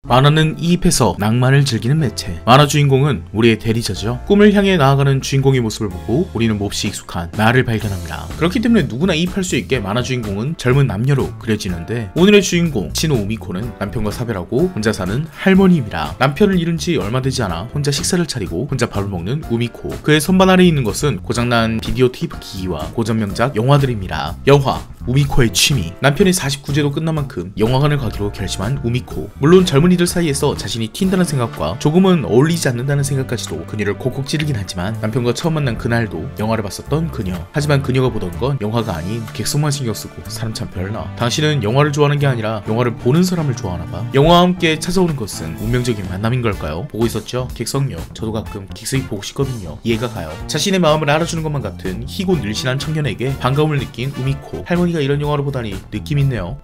만화는 이입해서 낭만을 즐기는 매체. 만화 주인공은 우리의 대리자죠. 꿈을 향해 나아가는 주인공의 모습을 보고 우리는 몹시 익숙한 나를 발견합니다. 그렇기 때문에 누구나 이입할 수 있게 만화 주인공은 젊은 남녀로 그려지는데, 오늘의 주인공 신호 우미코는 남편과 사별하고 혼자 사는 할머니입니다. 남편을 잃은 지 얼마 되지 않아 혼자 식사를 차리고 혼자 밥을 먹는 우미코. 그의 선반 아래에 있는 것은 고장난 비디오 테이프 기기와 고전 명작 영화들입니다. 영화 우미코의 취미. 남편이 49제도 끝난 만큼 영화관을 가기로 결심한 우미코. 물론 젊은이들 사이에서 자신이 튄다는 생각과 조금은 어울리지 않는다는 생각까지도 그녀를 콕콕 찌르긴 하지만, 남편과 처음 만난 그날도 영화를 봤었던 그녀. 하지만 그녀가 보던 건 영화가 아닌 객석만 신경쓰고 사람 참 별나. 당신은 영화를 좋아하는 게 아니라 영화를 보는 사람을 좋아하나봐. 영화와 함께 찾아오는 것은 운명적인 만남인 걸까요? 보고 있었죠? 객석요. 저도 가끔 객석이 보고 싶거든요. 이해가 가요. 자신의 마음을 알아주는 것만 같은 희고 늘씬한 청년에게 반가움을 느낀 우미코. 할머니가 이런 영화를 보다니 느낌 있네요.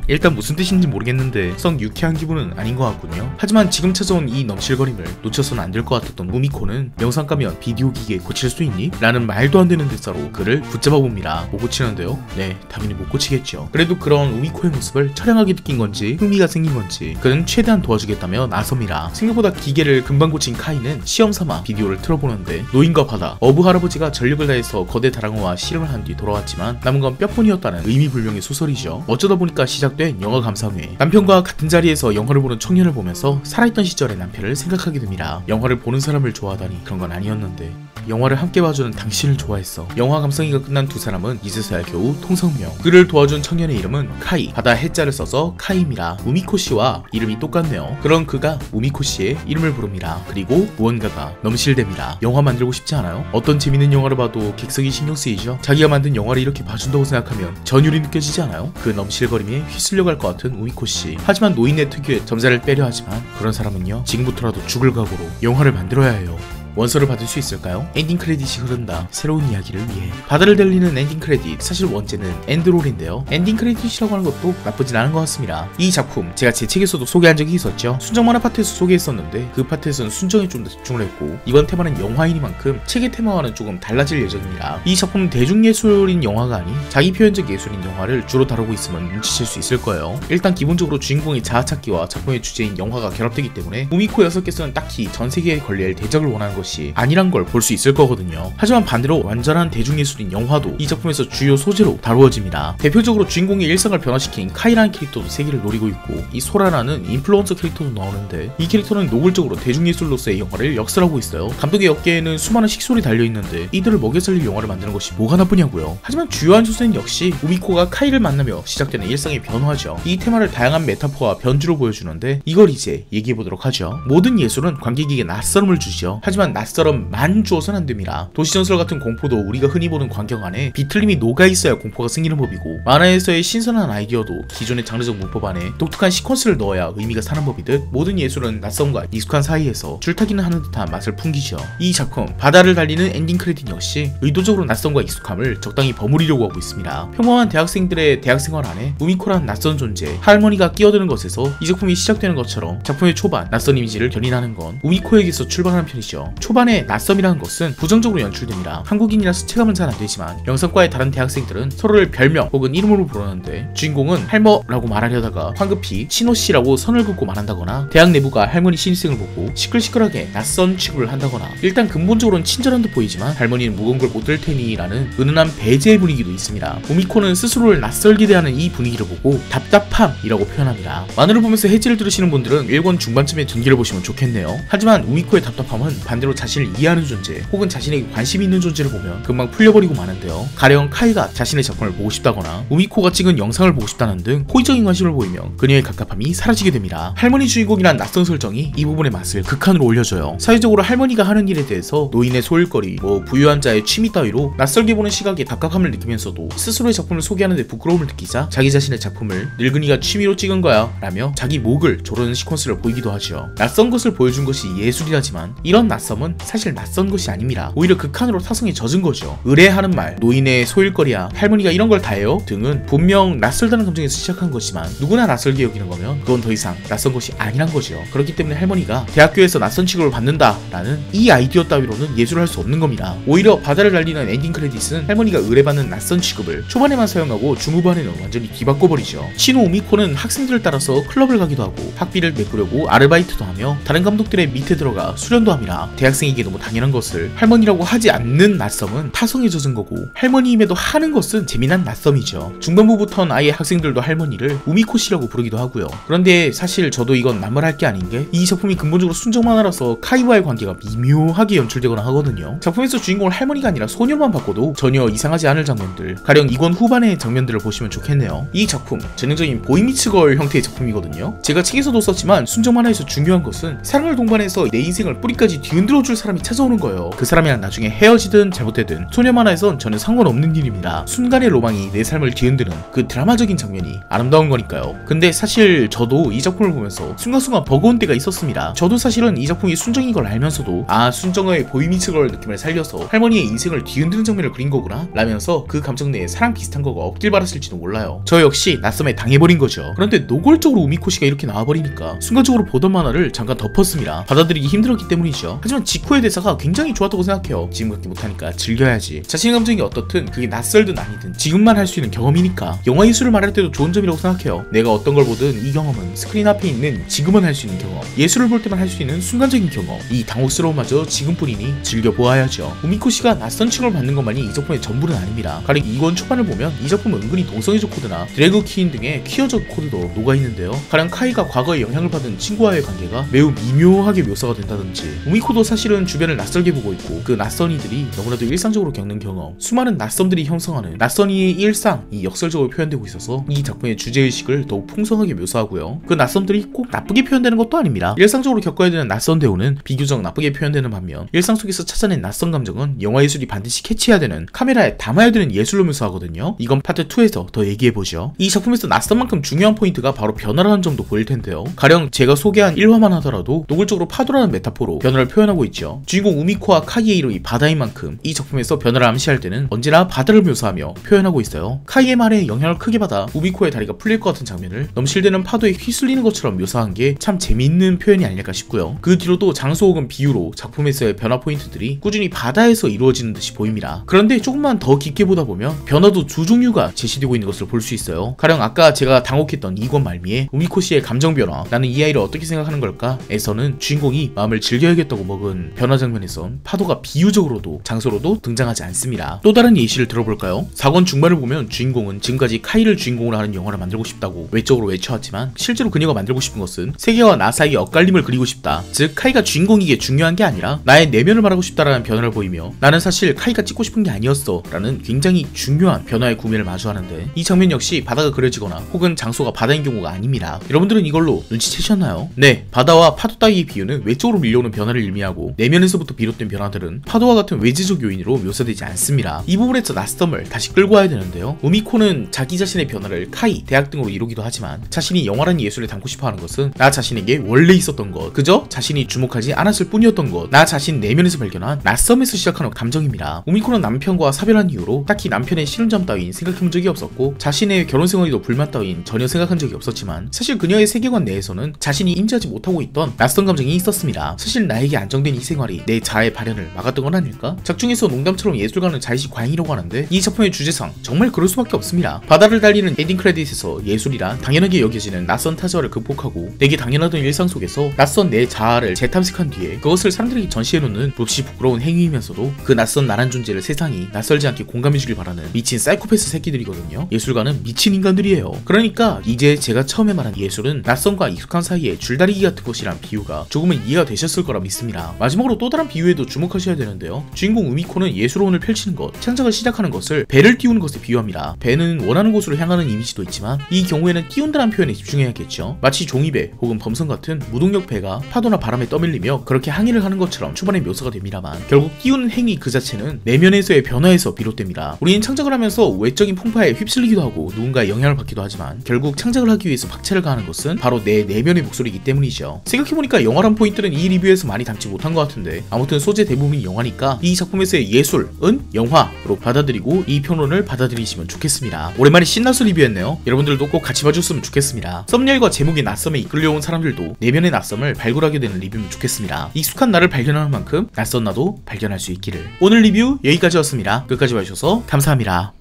일단 무슨 뜻인지 모르겠는데 썩 유쾌한 기분은 아닌 것 같군요. 하지만 지금 찾아온 이 넘실거림을 놓쳐서는 안 될 것 같았던 우미코는 영상 까면 비디오 기기에 고칠 수 있니? 라는 말도 안 되는 대사로 그를 붙잡아 봅니다. 못 고치는데요? 네, 당연히 못 고치겠죠. 그래도 그런 우미코의 모습을 처량하게 느낀 건지 흥미가 생긴 건지 그는 최대한 도와주겠다며 나섭니다. 생각보다 기계를 금방 고친 카이는 시험삼아 비디오를 틀어보는데, 노인과 바다, 어부 할아버지가 전력을 다해서 거대 다랑어와 씨름을 한 뒤 돌아왔지만 남은 건 뼈뿐이었다는 의미불명의 소설이죠. 어쩌다 보니까 시작된 영화 감상회. 남편과 같은 자리에서 영화를 보는 청년을 보면서 살아있던 시절의 남편을 생각하게 됩니다. 영화를 보는 사람을 좋아하다니 그런 건 아니었는데, 영화를 함께 봐주는 당신을 좋아했어. 영화 감상회가 끝난 두 사람은 이제서야 겨우 통성명. 그를 도와준 청년의 이름은 카이, 바다 해자를 써서 카이입니다. 우미코 씨와 이름이 똑같네요. 그런 그가 우미코 씨의 이름을 부릅니다. 그리고 무언가가 넘실댑니다. 영화 만들고 싶지 않아요? 어떤 재밌는 영화를 봐도 객석이 신경 쓰이죠. 자기가 만든 영화를 이렇게 봐준다고 생각하면 전율이 느껴지지 않아요? 그 넘실거림에 휩쓸려갈 것 같은 우미코 씨. 하지만 노인네 특유의 점사를 빼려 하지만, 그런 사람은요, 지금부터라도 죽을 각오로 영화를 만들어야 해요. 원서를 받을 수 있을까요? 엔딩 크레딧이 흐른다. 새로운 이야기를 위해. 바다를 달리는 엔딩 크레딧. 사실 원제는 엔드롤인데요. 엔딩 크레딧이라고 하는 것도 나쁘진 않은 것 같습니다. 이 작품 제가 제 책에서도 소개한 적이 있었죠. 순정만화 파트에서 소개했었는데 그 파트에서는 순정에 좀 더 집중을 했고, 이번 테마는 영화이니만큼 책의 테마와는 조금 달라질 예정입니다. 이 작품은 대중예술인 영화가 아닌 자기 표현적 예술인 영화를 주로 다루고 있으면 눈치챌 수 있을 거예요. 일단 기본적으로 주인공의 자아찾기와 작품의 주제인 영화가 결합되기 때문에 우미코 6개서는 딱히 전 세계에 걸릴 대작을 원하는 것이 아니란 걸 볼 수 있을 거거든요. 하지만 반대로 완전한 대중예술인 영화도 이 작품에서 주요 소재로 다루어집니다. 대표적으로 주인공의 일상을 변화시킨 카이라는 캐릭터도 세계를 노리고 있고, 이 소라라는 인플루언서 캐릭터도 나오는데, 이 캐릭터는 노골적으로 대중예술로서의 영화를 역설하고 있어요. 감독의 어깨에는 수많은 식솔이 달려있는데 이들을 먹여 살릴 영화를 만드는 것이 뭐가 나쁘냐고요. 하지만 주요한 주제는 역시 우미코가 카이를 만나며 시작되는 일상의 변화죠. 이 테마를 다양한 메타포와 변주로 보여주는데, 이걸 이제 얘기해보도록 하죠. 모든 예술은 관객에게 낯설음을 주죠. 하지만 낯설음만 주어서는 안됩니다. 도시전설 같은 공포도 우리가 흔히 보는 광경 안에 비틀림이 녹아있어야 공포가 생기는 법이고, 만화에서의 신선한 아이디어도 기존의 장르적 문법 안에 독특한 시퀀스를 넣어야 의미가 사는 법이듯, 모든 예술은 낯선과 익숙한 사이에서 줄타기는 하는 듯한 맛을 풍기죠. 이 작품 바다를 달리는 엔딩 크레딧 역시 의도적으로 낯선과 익숙함을 적당히 버무리려고 하고 있습니다. 평범한 대학생들의 대학생활 안에 우미코란 낯선 존재, 할머니가 끼어드는 것에서 이 작품이 시작되는 것처럼 작품의 초반 낯선 이미지를 견인하는 건 우미코에게서 출발하는 편이죠. 초반에 낯섦이라는 것은 부정적으로 연출됩니다. 한국인이라서 체감은 잘 안되지만 영상과의 다른 대학생들은 서로를 별명 혹은 이름으로 부르는데, 주인공은 할머라고 말하려다가 황급히 신호씨라고 선을 긋고 말한다거나, 대학 내부가 할머니 신입생을 보고 시끌시끌하게 낯선 취급을 한다거나, 일단 근본적으로는 친절한 듯 보이지만 할머니는 무거운 걸 못 들 테니 라는 은은한 배제의 분위기도 있습니다. 우미코는 스스로를 낯설게 대하는 이 분위기를 보고 답답함이라고 표현합니다. 만화를 보면서 해지를 들으시는 분들은 1권 중반쯤에 전기를 보시면 좋겠네요. 하지만 우미코의 답답함은 반대로 자신을 이해하는 존재 혹은 자신에게 관심이 있는 존재를 보면 금방 풀려버리고 마는데요. 가령 카이가 자신의 작품을 보고 싶다거나 우미코가 찍은 영상을 보고 싶다는 등 호의적인 관심을 보이면 그녀의 갑갑함이 사라지게 됩니다. 할머니 주인공이란 낯선 설정이 이 부분의 맛을 극한으로 올려줘요. 사회적으로 할머니가 하는 일에 대해서 노인의 소일거리, 부유한 자의 취미 따위로 낯설게 보는 시각에 답답함을 느끼면서도 스스로의 작품을 소개하는데 부끄러움을 느끼자 자기 자신의 작품을 늙은이가 취미로 찍은 거야 라며 자기 목을 조르는 시퀀스를 보이기도 하죠. 낯선 것을 보여준 것이 예술이라지만 이런 낯선 낯섦은 사실 낯선 것이 아닙니다. 오히려 극한으로 타성에 젖은 거죠. 의뢰하는 말, 노인의 소일거리야, 할머니가 이런 걸 다 해요 등은 분명 낯설다는 감정에서 시작한 것이지만 누구나 낯설게 여기는 거면 그건 더 이상 낯선 것이 아니란 거죠. 그렇기 때문에 할머니가 대학교에서 낯선 취급을 받는다라는 이 아이디어 따위로는 예술을 할 수 없는 겁니다. 오히려 바다를 달리는 엔딩 크레딧은 할머니가 의뢰받는 낯선 취급을 초반에만 사용하고 중후반에는 완전히 뒤바꿔버리죠. 신호 우미코는 학생들을 따라서 클럽을 가기도 하고 학비를 메꾸려고 아르바이트도 하며 다른 감독들의 밑에 들어가 수련도 합니다. 대학생에게 너무 당연한 것을 할머니라고 하지 않는 낯섦은 타성에 젖은 거고 할머니임에도 하는 것은 재미난 낯섦이죠. 중반부부터는 아예 학생들도 할머니를 우미코씨라고 부르기도 하고요. 그런데 사실 저도 이건 나무랄 게 아닌 게 이 작품이 근본적으로 순정 만화라서 카이와의 관계가 미묘하게 연출되거나 하거든요. 작품에서 주인공을 할머니가 아니라 소녀만 바꿔도 전혀 이상하지 않을 장면들, 가령 2권 후반의 장면들을 보시면 좋겠네요. 이 작품 전형적인 보이미츠걸 형태의 작품이거든요. 제가 책에서도 썼지만 순정 만화에서 중요한 것은 사랑을 동반해서 내 인생을 뿌리까지 뒤흔들어줄 사람이 찾아오는 거예요. 그 사람이랑 나중에 헤어지든 잘못되든 소녀 만화에선 전혀 상관없는 일입니다. 순간의 로망이 내 삶을 뒤흔드는 그 드라마적인 장면이 아름다운 거니까요. 근데 사실 저도 이 작품을 보면서 순간순간 버거운 때가 있었습니다. 저도 사실은 이 작품이 순정인 걸 알면서도 순정의 보이미츠걸 느낌을 살려서 할머니의 인생을 뒤흔드는 장면을 그린 거구나 라면서 그 감정 내에 사랑 비슷한 거가 없길 바랐을지도 몰라요. 저 역시 낯섦에 당해버린 거죠. 그런데 노골적으로 우미코씨가 이렇게 나와버리니까 순간적으로 보던 만화를 잠깐 덮었습니다. 받아들이기 힘들었기 때문이죠. 하지만 지코의 대사가 굉장히 좋았다고 생각해요. 지금 그렇게 못하니까 즐겨야지. 자신의 감정이 어떻든 그게 낯설든 아니든 지금만 할 수 있는 경험이니까 영화 예술을 말할 때도 좋은 점이라고 생각해요. 내가 어떤 걸 보든 이 경험은 스크린 앞에 있는 지금은 할 수 있는 경험, 예술을 볼 때만 할 수 있는 순간적인 경험, 이 당혹스러움마저 지금뿐이니 즐겨보아야죠. 우미코씨가 낯선 칭을 받는 것만이 이 작품의 전부는 아닙니다. 가령 2권 초반을 보면 이 작품은 은근히 동성애적 코드나 드래그 퀸 등의 퀴어적 코드도 녹아있는데요. 가령 카이가 과거에 영향을 받은 친구와의 관계가 매우 미묘하게 묘사가 된다든지, 우미코도 사실은 주변을 낯설게 보고 있고 그 낯선 이들이 너무나도 일상적으로 겪는 경험, 수많은 낯선들이 형성하는 낯선 이의 일상이 역설적으로 표현되고 있어서 이 작품의 주제의식을 더욱 풍성하게 묘사하고요. 그 낯선들이 꼭 나쁘게 표현되는 것도 아닙니다. 일상적으로 겪어야 되는 낯선 대우는 비교적 나쁘게 표현되는 반면 일상 속에서 찾아낸 낯선 감정은 영화 예술이 반드시 캐치해야 되는, 카메라에 담아야 되는 예술로 묘사하거든요. 이건 파트 2에서 더 얘기해보죠. 이 작품에서 낯선 만큼 중요한 포인트가 바로 변화라는 점도 보일 텐데요. 가령 제가 소개한 1화만 하더라도 노골적으로 파도라는 메타포로 변화를 표현하고 있죠. 주인공 우미코와 카이의 이름이 바다인 만큼 이 작품에서 변화를 암시할 때는 언제나 바다를 묘사하며 표현하고 있어요. 카이의 말에 영향을 크게 받아 우미코의 다리가 풀릴 것 같은 장면을 넘실대는 파도에 휘둘리는 것처럼 묘사한 게 참 재미있는 표현이 아닐까 싶고요. 그 뒤로도 장소 혹은 비유로 작품에서의 변화 포인트들이 꾸준히 바다에서 이루어지는 듯이 보입니다. 그런데 조금만 더 깊게 보다 보면 변화도 두 종류가 제시되고 있는 것을 볼 수 있어요. 가령 아까 제가 당혹했던 2권 말미에 우미코씨의 감정 변화, 나는 이 아이를 어떻게 생각하는 걸까? 에서는 주인공이 마음을 즐겨야겠다고 먹은 변화 장면에선 파도가 비유적으로도 장소로도 등장하지 않습니다. 또 다른 예시를 들어볼까요? 4권 중반을 보면 주인공은 지금까지 카이를 주인공으로 하는 영화를 만들고 싶다고 외적으로 외쳐왔지만 실제로 그녀가 만들고 싶은 것은 세계와 나 사이의 엇갈림을 그리고 싶다. 즉 카이가 주인공이기에 중요한 게 아니라 나의 내면을 말하고 싶다라는 변화를 보이며, 나는 사실 카이가 찍고 싶은 게 아니었어 라는 굉장히 중요한 변화의 구매를 마주하는데, 이 장면 역시 바다가 그려지거나 혹은 장소가 바다인 경우가 아닙니다. 여러분들은 이걸로 눈치채셨나요? 네, 바다와 파도 따위의 비유는 외적으로 밀려오는 변화를 의미하고 내면에서부터 비롯된 변화들은 파도와 같은 외지적 요인으로 묘사되지 않습니다. 이 부분에서 낯섦을 다시 끌고 와야 되는데요. 우미코는 자기 자신의 변화를 카이, 대학 등으로 이루기도 하지만 자신이 영화라는 예술에 담고 싶어하는 것은 나 자신에게 원래 있었던 것, 그저 자신이 주목하지 않았을 뿐이었던 것, 나 자신 내면에서 발견한 낯섦에서 시작하는 감정입니다. 우미코는 남편과 사별한 이후로 딱히 남편의 싫은 점 따윈 생각해본 적이 없었고 자신의 결혼 생활에도 불만 따윈 전혀 생각한 적이 없었지만 사실 그녀의 세계관 내에서는 자신이 인지하지 못하고 있던 낯선 감정이 있었습니다. 사실 나에게 안정된 이 생활이 내 자아의 발현을 막았던 건 아닐까? 작중에서 농담처럼 예술가는 자의식 과잉이라고 하는데 이 작품의 주제상 정말 그럴 수밖에 없습니다. 바다를 달리는 엔딩 크레딧에서 예술이란 당연하게 여겨지는 낯선 타자를 극복하고 내게 당연하던 일상 속에서 낯선 내 자아를 재탐색한 뒤에 그것을 사람들에게 전시해놓는 몹시 부끄러운 행위이면서도 그 낯선 나란 존재를 세상이 낯설지 않게 공감해주길 바라는 미친 사이코패스 새끼들이거든요. 예술가는 미친 인간들이에요. 그러니까 이제 제가 처음에 말한 예술은 낯선과 익숙한 사이에 줄다리기 같은 것이란 비유가 조금은 이해가 되셨을 거라 믿습니다. 마지막으로 또 다른 비유에도 주목하셔야 되는데요. 주인공 우미코는 예술혼을 펼치는 것, 창작을 시작하는 것을 배를 띄우는 것에 비유합니다. 배는 원하는 곳으로 향하는 이미지도 있지만 이 경우에는 띄운다는 표현에 집중해야겠죠. 마치 종이배 혹은 범선 같은 무동력 배가 파도나 바람에 떠밀리며 그렇게 항해를 하는 것처럼 초반에 묘사가 됩니다만 결국 띄우는 행위 그 자체는 내면에서의 변화에서 비롯됩니다. 우리는 창작을 하면서 외적인 풍파에 휩쓸리기도 하고 누군가의 영향을 받기도 하지만 결국 창작을 하기 위해서 박차를 가하는 것은 바로 내 내면의 목소리이기 때문이죠. 생각해보니까 영화란 포인트는 이 리뷰에서 많이 담지 못한 못한 것 같은데 아무튼 소재 대부분이 영화니까 이 작품에서의 예술은 영화로 받아들이고 이 평론을 받아들이시면 좋겠습니다. 오랜만에 신나서 리뷰했네요. 여러분들도 꼭 같이 봐줬으면 좋겠습니다. 썸네일과 제목이 낯섦에 이끌려온 사람들도 내면의 낯섦을 발굴하게 되는 리뷰면 좋겠습니다. 익숙한 나를 발견하는 만큼 낯선 나도 발견할 수 있기를. 오늘 리뷰 여기까지였습니다. 끝까지 봐주셔서 감사합니다.